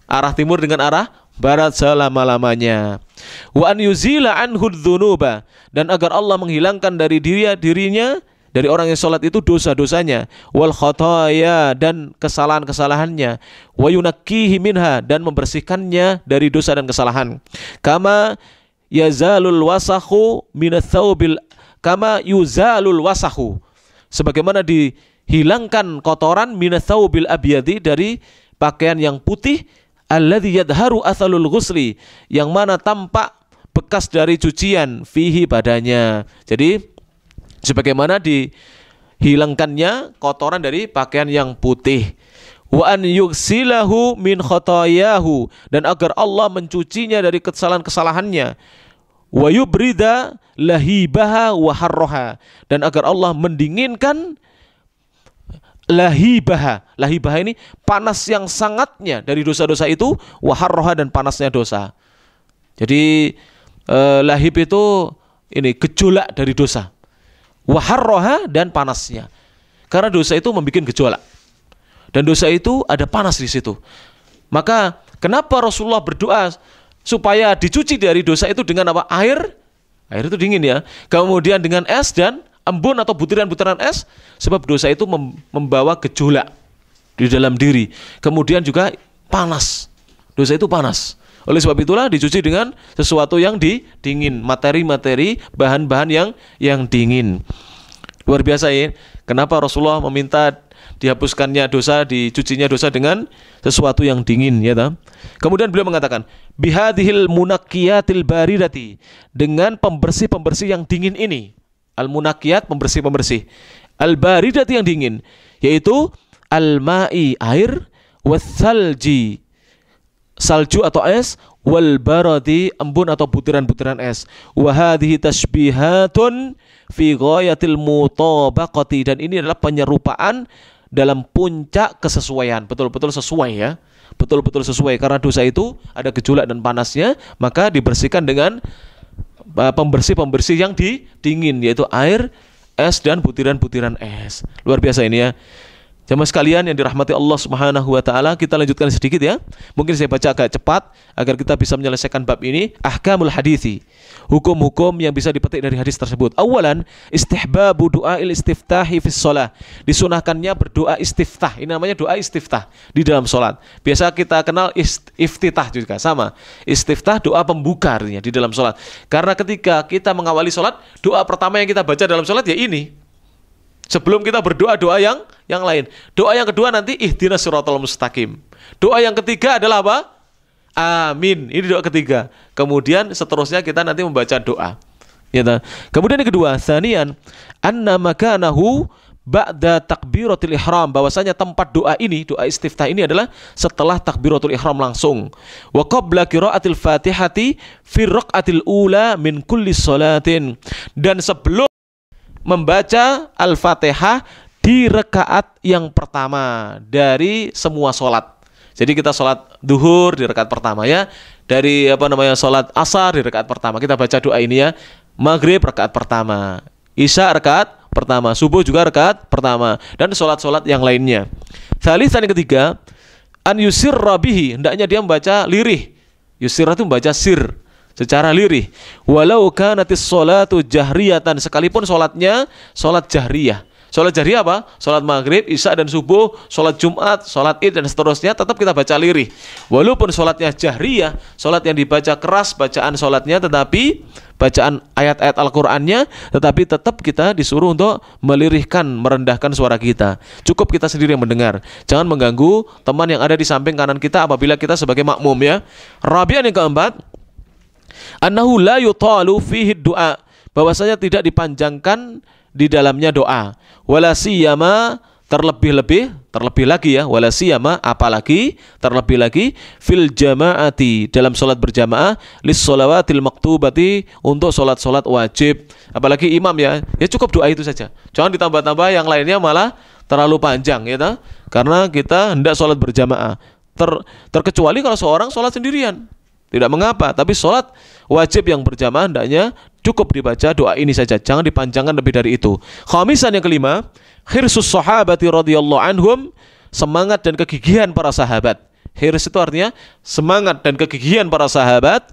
arah timur dengan arah barat selama-lamanya. Wa an yuzila anhu dzunuba, dan agar Allah menghilangkan dari dirinya dari orang yang sholat itu dosa-dosanya, wal khotoya, dan kesalahan-kesalahannya, wa yunakkihi minha, dan membersihkannya dari dosa dan kesalahan. Kama yazalul wasakhu minats thawbil, kama yuzalul wasakhu, sebagaimana dihilangkan kotoran minats thawbil abyadi, dari pakaian yang putih, alladzi yadharu athalul ghusli, yang mana tampak bekas dari cucian, fihi, padanya. Jadi sebagaimana dihilangkannya kotoran dari pakaian yang putih. Wa an yughsilahu min khotoyahu, dan agar Allah mencucinya dari kesalahan-kesalahannya. Wa yubrida lahibaha wa harroha, dan agar Allah mendinginkan lahibaha. Lahibaha ini panas yang sangatnya dari dosa-dosa itu, wa harroha, dan panasnya dosa. Jadi lahib itu ini gejolak dari dosa, waharroha, dan panasnya. Karena dosa itu membuat gejolak, dan dosa itu ada panas di situ. Maka kenapa Rasulullah berdoa supaya dicuci dari dosa itu dengan apa? Air itu dingin ya. Kemudian dengan es dan embun atau butiran-butiran es, sebab dosa itu membawa gejolak di dalam diri. Kemudian juga panas. Dosa itu panas. Oleh sebab itulah dicuci dengan sesuatu yang dingin, materi-materi, bahan-bahan yang dingin. Luar biasa ya. Kenapa Rasulullah meminta dihapuskannya dosa, dicucinya dosa dengan sesuatu yang dingin, ya tak? Kemudian beliau mengatakan, bihadhil munakkiyatil baridati, dengan pembersih-pembersih yang dingin ini. Al-munakkiyat, pembersih-pembersih. Al-baridati, yang dingin, yaitu al-ma'i, air, wassalji, salju atau es, wal baradi, embun atau butiran-butiran es. Wa hadhihi tashbihatun fi ghayatil mutabaqati, dan ini adalah penyerupaan dalam puncak kesesuaian. Betul-betul sesuai ya. Betul-betul sesuai, karena dosa itu ada gejolak dan panasnya, maka dibersihkan dengan pembersih-pembersih yang dingin, yaitu air, es, dan butiran-butiran es. Luar biasa ini ya. Jamaah sekalian yang dirahmati Allah Subhanahu wa taala, kita lanjutkan sedikit ya. Mungkin saya baca agak cepat agar kita bisa menyelesaikan bab ini. Ahkamul hadithi, hukum-hukum yang bisa dipetik dari hadis tersebut. Awalan, istihbabu du'ail istiftahi fis shalah. Disunahkannya berdoa istiftah. Ini namanya doa istiftah di dalam salat. Biasa kita kenal iftitah juga sama. Istiftah doa pembuka artinya di dalam salat. Karena ketika kita mengawali salat, doa pertama yang kita baca dalam salat ya ini. Sebelum kita berdoa doa yang lain. Doa yang kedua nanti ihdinas siratal mustaqim. Doa yang ketiga adalah apa? Amin. Ini doa ketiga. Kemudian seterusnya kita nanti membaca doa. Ya, kemudian yang kedua, tsaniyan anna makanahu ba'da takbiratul ihram, bahwasanya tempat doa ini, doa istiftah ini adalah setelah takbiratul ihram langsung. Wa qabla qiraatil Fatihati fi raqatil ula min kulli shalatin, dan sebelum membaca Al-Fatihah di rakaat yang pertama dari semua sholat. Jadi kita sholat duhur di rakaat pertama ya, dari sholat asar di rakaat pertama kita baca doa ini ya. Maghrib rakaat pertama, isya rakaat pertama, subuh juga rakaat pertama, dan sholat-sholat yang lainnya. Tsalitsan, yang ketiga, an yusirra bihi, hendaknya dia membaca lirih. Yusirra itu membaca sir, secara lirih. Walau kanatis sholatu jahriyatan, sekalipun sholatnya sholat jahriyah. Sholat jahriyah apa? Sholat maghrib, isya, dan subuh, sholat Jumat, sholat id, dan seterusnya, tetap kita baca lirih. Walaupun sholatnya jahriyah, sholat yang dibaca keras bacaan sholatnya, tetapi bacaan ayat-ayat Al-Qur'annya, tetapi tetap kita disuruh untuk melirihkan, merendahkan suara kita. Cukup kita sendiri yang mendengar. Jangan mengganggu teman yang ada di samping kanan kita apabila kita sebagai makmum ya. Rabi'an, yang keempat, annahu la yutalu fihi du'a, bahwasanya tidak dipanjangkan di dalamnya doa. Wala siyama, terlebih lagi ya, wala siyama, apalagi terlebih lagi fil jamaati, dalam salat berjamaah, lis shalawatil maktubati, untuk salat-salat wajib, apalagi imam ya cukup doa itu saja. Jangan ditambah-tambah yang lainnya malah terlalu panjang ya ta? Karena kita hendak salat berjamaah. Terkecuali kalau seorang salat sendirian, tidak mengapa, tapi salat wajib yang berjamaah hendaknya cukup dibaca doa ini saja, jangan dipanjangkan lebih dari itu. Khamisan, yang kelima, khirsus sahabati radhiyallahu anhum, semangat dan kegigihan para sahabat. Hirs itu artinya semangat dan kegigihan para sahabat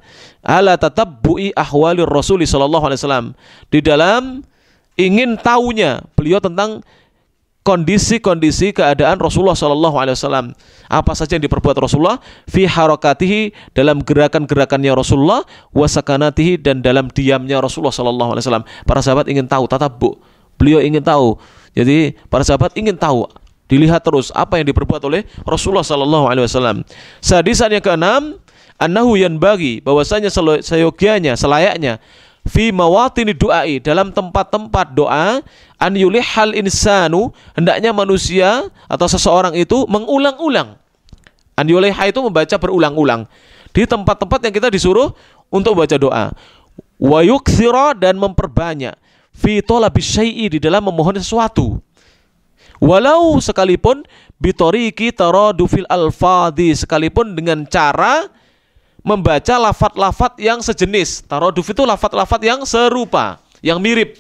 ala tatabbu'i ahwalir Rasul sallallahu alaihi wasallam, di dalam ingin tahunya beliau tentang kondisi-kondisi keadaan Rasulullah Shallallahu Alaihi Wasallam, apa saja yang diperbuat Rasulullah, fi harakatihi, dalam gerakan-gerakannya Rasulullah, wasakanatihi, dan dalam diamnya Rasulullah Shallallahu Alaihi Wasallam. Para sahabat ingin tahu, tatabbu, beliau ingin tahu. Jadi para sahabat ingin tahu, dilihat terus apa yang diperbuat oleh Rasulullah Shallallahu Alaihi Wasallam. Hadisan yang keenam, annahu yanbaghi, bahwasanya seyogyanya, selayaknya, fi mawatini du'ai, dalam tempat-tempat doa, an yulihal insanu, hendaknya manusia atau seseorang itu mengulang-ulang. An yuliha itu membaca berulang-ulang di tempat-tempat yang kita disuruh untuk membaca doa. Wa yukthira, dan memperbanyak, fi talabis syai'i, di dalam memohon sesuatu. Walau sekalipun bitoriki taradufil alfadhi, sekalipun dengan cara membaca lafat-lafat yang sejenis. Taraduf itu lafat-lafat yang serupa, yang mirip,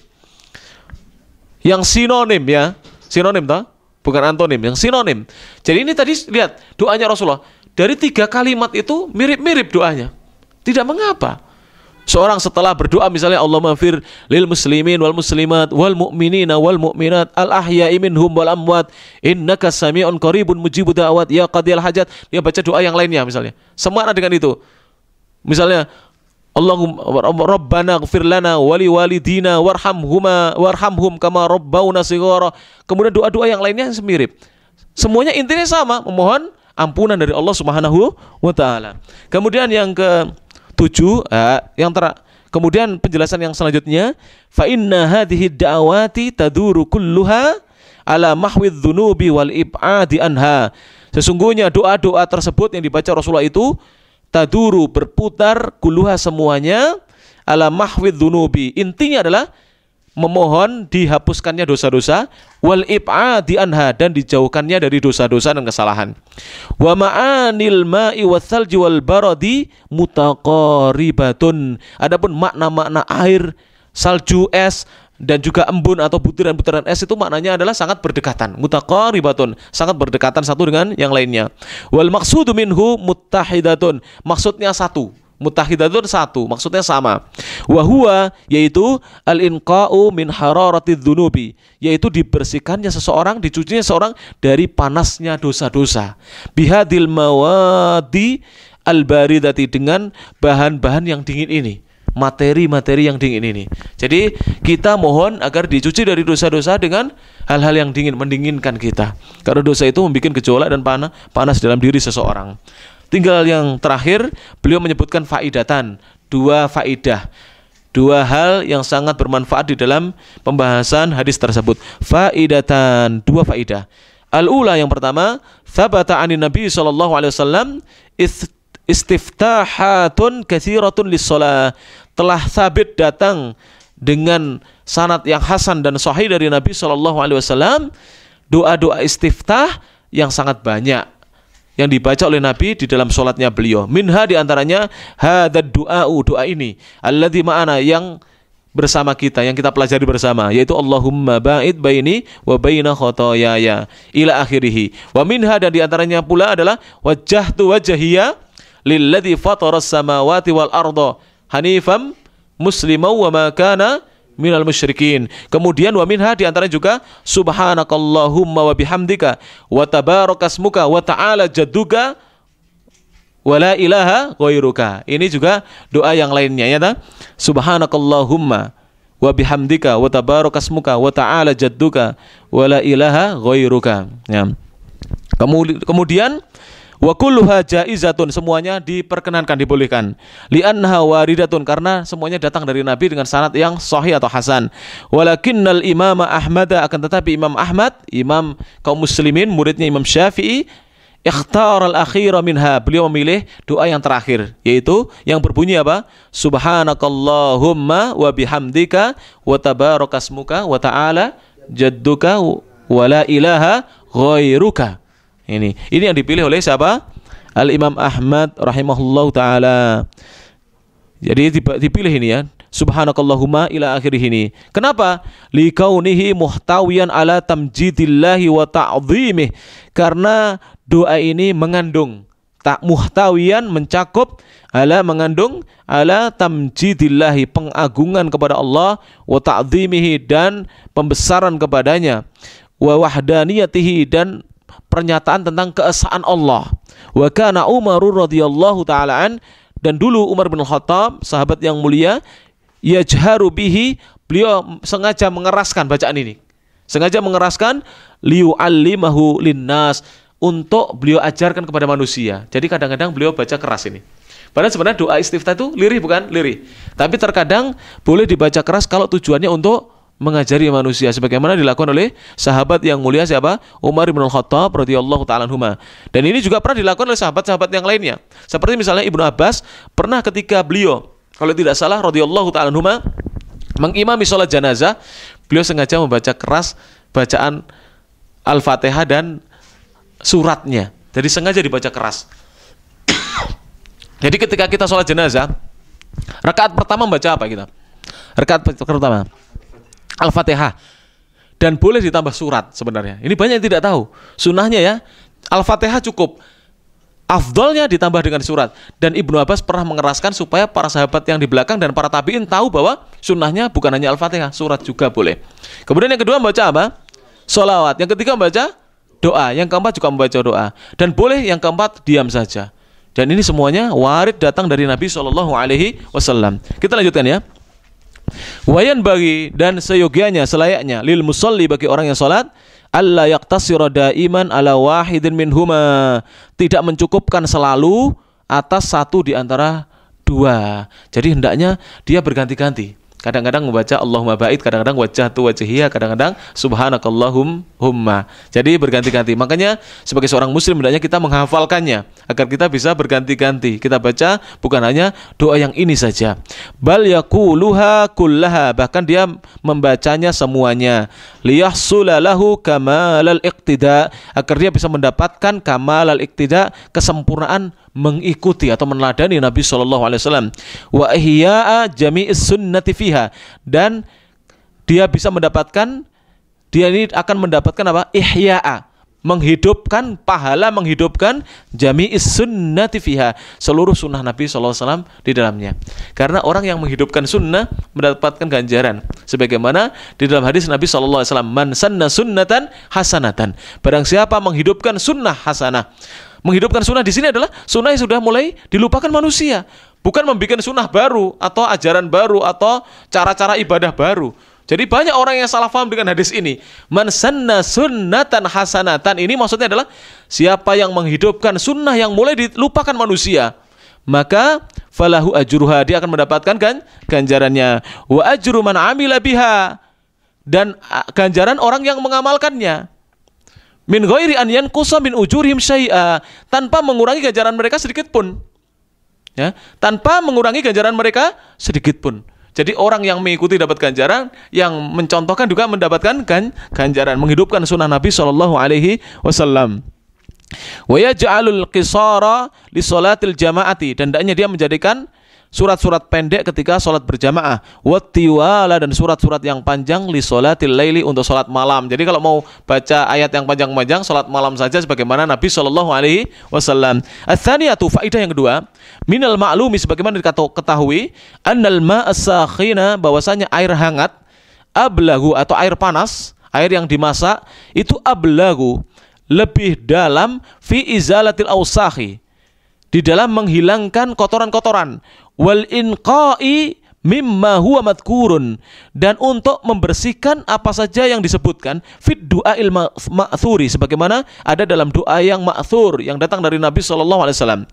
yang sinonim, ya. Sinonim toh? Bukan antonim, yang sinonim. Jadi ini tadi lihat doanya Rasulullah, dari 3 kalimat itu mirip-mirip doanya. Tidak mengapa. Seorang setelah berdoa misalnya Allahumma fir lil muslimin wal muslimat wal mu'minina wal mu'minat al ahya'i minhum wal amwat innaka sami'un qaribun mujibud da'wat ya qadiyal hajat, dia baca doa yang lainnya misalnya semana dengan itu. Misalnya Allahumma rabbana ighfir lana wali walidina warhamhum kama rabbawna shighara. Kemudian doa-doa yang lainnya semirip. Semuanya intinya sama, memohon ampunan dari Allah Subhanahu wa taala. Kemudian yang ke-7, kemudian penjelasan yang selanjutnya, fa inna hadhihi da'awati taduru kulluha ala mahwidz dzunubi wal ib'adi anha. Sesungguhnya doa-doa tersebut yang dibaca Rasulullah itu taduru, berputar, kulluha, semuanya, ala mahwidz dzunubi, intinya adalah memohon dihapuskannya dosa-dosa, wal ib'adi anha, dan dijauhkannya dari dosa-dosa dan kesalahan. Wa ma'anil ma'i wath-thalji wal baradi mutaqaribatun. Adapun makna-makna air, salju, es, dan juga embun atau butiran-butiran es itu maknanya adalah sangat berdekatan. Mutaqaribatun, sangat berdekatan satu dengan yang lainnya. Wal maqsudu minhu muttahidatun, maksudnya satu. Muttahidatun satu, maksudnya sama. Wahuwa, yaitu al-inqa'u min hararatidz dzunubi, yaitu dibersihkannya seseorang, dicucinya seseorang dari panasnya dosa-dosa. Bihadil mawadi al-baridati, dengan bahan-bahan yang dingin ini, materi-materi yang dingin ini. Jadi kita mohon agar dicuci dari dosa-dosa dengan hal-hal yang dingin, mendinginkan kita. Karena dosa itu membuat gejolak dan panas dalam diri seseorang. Tinggal yang terakhir, beliau menyebutkan faidatan, 2 faidah, 2 hal yang sangat bermanfaat di dalam pembahasan hadis tersebut. Faidatan, 2 faidah. Al-ula, yang pertama, thabata 'anin Nabi sallallahu alaihi wasallam istiftahatun katsiratun lis-shalah. Telah sabit datang dengan sanad yang hasan dan sahih dari Nabi sallallahu alaihi wasallam doa-doa istiftah yang sangat banyak yang dibaca oleh Nabi di dalam sholatnya beliau. Minha, diantaranya, hadad du'a'u, doa ini, alladzi ma'ana, yang bersama kita, yang kita pelajari bersama, yaitu Allahumma ba'id baini wa baina khotoyaya ila akhirih. Wa minha, dan diantaranya pula adalah wajjahtu wajhiya lilladzi fataras samawati wal arda hanifam muslimau wa ma kana minal musyrikin. Kemudian wa minha, diantaranya juga subhanakallahumma wa bihamdika wa tabarakasmuka wa ta'ala jadduka wa la ilaha ghairuka. Ini juga doa yang lainnya, ya ta? Subhanakallahumma wa bihamdika wa tabarakasmuka wa ta'ala jadduka wa la ilaha ghairuka. Ya. Kemudian wa kulluha jaizatun, semuanya diperkenankan, dibolehkan. Li'annaha waridatun, karena semuanya datang dari Nabi dengan sanad yang sahih atau hasan. Walakinnal imam Ahmad, akan tetapi Imam Ahmad, imam kaum muslimin, muridnya Imam Syafi'i, ikhtar al-akhira minha, beliau memilih doa yang terakhir, yaitu yang berbunyi apa? Subhanakallahumma wa bihamdika wa tabarakasmuka wa ta'ala jadduka wa la ilaha ghairuka. Ini yang dipilih oleh siapa? Al-Imam Ahmad rahimahullahu ta'ala. Jadi dipilih ini, ya, subhanakallahumma ila akhirih ini. Kenapa? Likaunihi muhtawiyan ala tamjidillahi wa ta'zimih. Karena doa ini mengandung tak muhtawiyan mencakup ala mengandung ala tamjidillahi pengagungan kepada Allah wa ta'zimihi dan pembesaran kepadanya wa wahdaniyatihi dan pernyataan tentang keesaan Allah. Wa kana Umar radhiyallahu taala an, dan dulu Umar bin Khattab sahabat yang mulia, yajharu bihi, beliau sengaja mengeraskan bacaan ini. Sengaja mengeraskan liyu'allimahu linnas, untuk beliau ajarkan kepada manusia. Jadi kadang-kadang beliau baca keras ini. Padahal sebenarnya doa istiftah itu lirih, bukan? Lirih. Tapi terkadang boleh dibaca keras kalau tujuannya untuk mengajari manusia, sebagaimana dilakukan oleh sahabat yang mulia siapa? Umar bin Khattab radhiyallahu taala anhuma. Dan ini juga pernah dilakukan oleh sahabat-sahabat yang lainnya. Seperti misalnya Ibnu Abbas pernah ketika beliau, kalau tidak salah radhiyallahu taala anhuma, mengimami sholat jenazah, beliau sengaja membaca keras bacaan Al-Fatihah dan suratnya. Jadi sengaja dibaca keras. Jadi ketika kita sholat jenazah, rakaat pertama membaca apa kita? Rakaat pertama Al-Fatihah, dan boleh ditambah surat sebenarnya. Ini banyak yang tidak tahu. Sunnahnya ya, Al-Fatihah cukup. Afdolnya ditambah dengan surat. Dan Ibnu Abbas pernah mengeraskan supaya para sahabat yang di belakang dan para tabi'in tahu bahwa sunnahnya bukan hanya Al-Fatihah, surat juga boleh. Kemudian yang kedua membaca apa? Sholawat. Yang ketiga membaca doa. Yang keempat juga membaca doa. Dan boleh yang keempat diam saja. Dan ini semuanya warid datang dari Nabi SAW. Kita lanjutkan ya. Wayan bagi, dan seyogianya, selayaknya, lil musalli, bagi orang yang salat, alla yaqtasira daiman ala wahidin minhuma, tidak mencukupkan selalu atas satu di antara dua. Jadi hendaknya dia berganti-ganti. Kadang-kadang membaca Allahumma ba'id, kadang-kadang wajjahtu wajhiyya, kadang-kadang subhanakallahumma. Jadi berganti-ganti. Makanya sebagai seorang muslim hendaknya kita menghafalkannya agar kita bisa berganti-ganti. Kita baca bukan hanya doa yang ini saja. Bal yaquluha kullaha, bahkan dia membacanya semuanya. Liyahsula lahu kamalal iqtida, agar dia bisa mendapatkan kamalal iqtida, kesempurnaan mengikuti atau meneladani Nabi SAW. Wa ihya'a jami'is sunnati fiha, dan dia bisa mendapatkan, dia ini akan mendapatkan apa? Ihya'a, menghidupkan, pahala menghidupkan jami'is sunnati fiha, seluruh sunnah Nabi SAW di dalamnya. Karena orang yang menghidupkan sunnah mendapatkan ganjaran. Sebagaimana di dalam hadis Nabi SAW, man sanna sunnatan hasanatan, barang siapa menghidupkan sunnah hasanah. Menghidupkan sunnah di sini adalah sunnah yang sudah mulai dilupakan manusia, bukan membuat sunnah baru atau ajaran baru atau cara-cara ibadah baru. Jadi banyak orang yang salah paham dengan hadis ini. Man sanna sunnatan hasanatan, ini maksudnya adalah siapa yang menghidupkan sunnah yang mulai dilupakan manusia, maka falahu ajruha, dia akan mendapatkan ganjarannya. Wa ajru man amila biha, dan ganjaran orang yang mengamalkannya. Min ghairi an yanqusa min ujurihim syai'a, tanpa mengurangi ganjaran mereka sedikit pun. Ya, tanpa mengurangi ganjaran mereka sedikit pun. Jadi orang yang mengikuti dapat ganjaran, yang mencontohkan juga mendapatkan ganjaran, menghidupkan sunnah Nabi SAW. Wa yaj'alul qisara li sholatil jama'ati, dan hendaknya dia menjadikan surat-surat pendek ketika sholat berjamaah, wattiwala, dan surat-surat yang panjang li sholatil laili, untuk sholat malam. Jadi kalau mau baca ayat yang panjang-panjang, sholat malam saja sebagaimana Nabi SAW. Ats-tsaniyatu, faidah yang kedua, minal ma'lumi, sebagaimana diketahui, annal ma'as sakhina, bahwasanya air hangat, ablagu, atau air panas, air yang dimasak, itu ablagu, lebih dalam, fi izalatil awsakhi, di dalam menghilangkan kotoran-kotoran, wal inqa'i mimma huwa madkurun, dan untuk membersihkan apa saja yang disebutkan fit du'ail ma'thuri, sebagaimana ada dalam doa yang ma'thur yang datang dari Nabi SAW.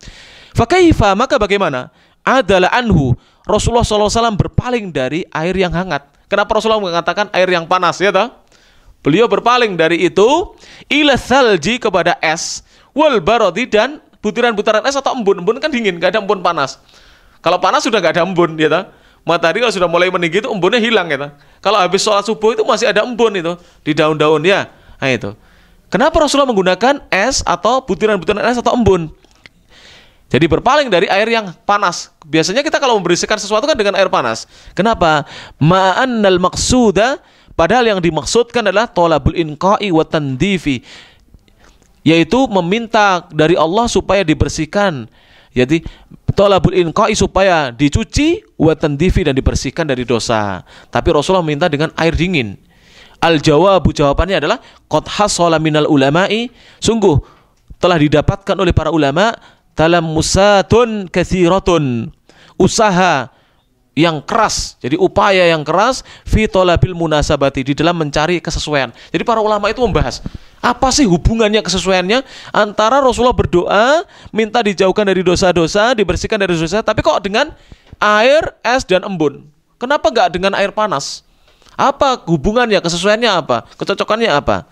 Fakaifa, maka bagaimana? Adalah anhu, Rasulullah SAW berpaling dari air yang hangat. Kenapa Rasulullah mengatakan air yang panas, ya toh? Beliau berpaling dari itu ila thalji, kepada es, wal barodi, dan butiran-butiran es atau embun. Embun kan dingin, gak ada embun panas. Kalau panas sudah gak ada embun, ya toh? Matahari kalau sudah mulai meninggi itu embunnya hilang, ya toh? Kalau habis sholat subuh itu masih ada embun itu di daun-daun, ya. Nah itu. Kenapa Rasulullah menggunakan es atau butiran-butiran es atau embun? Jadi berpaling dari air yang panas. Biasanya kita kalau membersihkan sesuatu kan dengan air panas. Kenapa? Ma'annal maqsuda, padahal yang dimaksudkan adalah tolabul inqa'i wa tandifi, yaitu meminta dari Allah supaya dibersihkan. Jadi thalabul inqai supaya dicuci, wa tandifi dan dibersihkan dari dosa. Tapi Rasulullah minta dengan air dingin. Al-jawabu jawabannya adalah qad hasala minal ulama'i, sungguh telah didapatkan oleh para ulama dalam musatun katsiratun, usaha yang keras, jadi upaya yang keras fi thalabil munasabati, di dalam mencari kesesuaian. Jadi para ulama itu membahas apa sih hubungannya, kesesuaiannya antara Rasulullah berdoa minta dijauhkan dari dosa-dosa, dibersihkan dari dosa, tapi kok dengan air, es dan embun? Kenapa enggak dengan air panas? Apa hubungannya, kesesuaiannya apa, kecocokannya apa?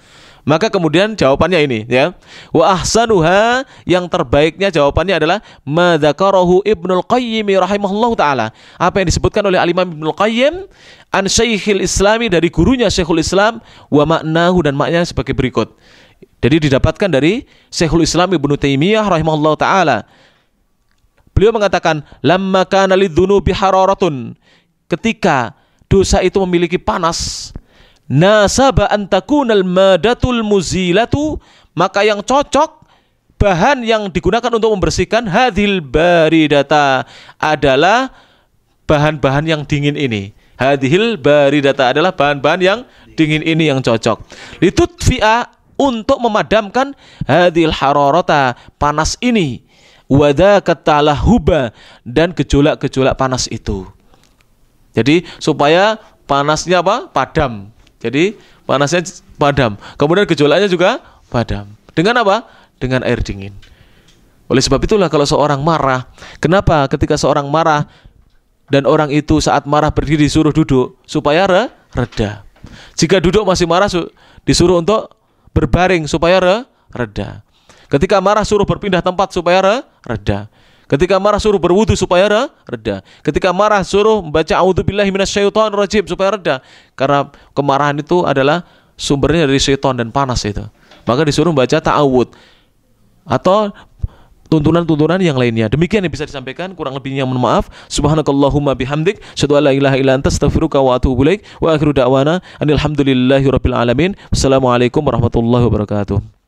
Maka kemudian jawabannya ini ya. Wa ahsanuha, yang terbaiknya jawabannya adalah ma dzakarahu Ibnul Qayyim rahimahullahu taala. Apa yang disebutkan oleh Al-Imam Ibnul Qayyim an Syekhil Islami, dari gurunya Syekhul Islam, wa maknahu, dan maknanya sebagai berikut. Jadi didapatkan dari Syekhul Islam Ibnu Taimiyah rahimahullahu taala. Beliau mengatakan lamma kana lidzunubi hararatun, ketika dosa itu memiliki panas, nasaba antakunal madatul muzilatu, maka yang cocok, bahan yang digunakan untuk membersihkan hadhil baridata adalah bahan-bahan yang dingin ini. Hadhil baridata adalah bahan-bahan yang dingin ini yang cocok. Litutfi'a, untuk memadamkan hadhil hararata, panas ini, wadzakat talahuba, dan gejolak-gejolak panas itu. Jadi supaya panasnya apa? Padam. Jadi panasnya padam. Kemudian gejolaknya juga padam. Dengan apa? Dengan air dingin. Oleh sebab itulah kalau seorang marah, kenapa ketika seorang marah dan orang itu saat marah berdiri disuruh duduk supaya reda. Jika duduk masih marah disuruh untuk berbaring supaya reda. Ketika marah suruh berpindah tempat supaya reda. Ketika marah suruh berwudu supaya reda. Ketika marah suruh membaca a'udzubillahi minasyaitonir rajim supaya reda. Karena kemarahan itu adalah sumbernya dari syaitan dan panas itu. Maka disuruh membaca ta'awud atau tuntunan-tuntunan yang lainnya. Demikian yang bisa disampaikan, kurang lebihnya mohon maaf. Subhanakallahumma bihamdik, asyhadu an la ilaha illa anta, astaghfiruka wa atubu ilaik. Wa akhiru da'wana anil hamdulillahi rabbil alamin. Wassalamualaikum warahmatullahi wabarakatuh.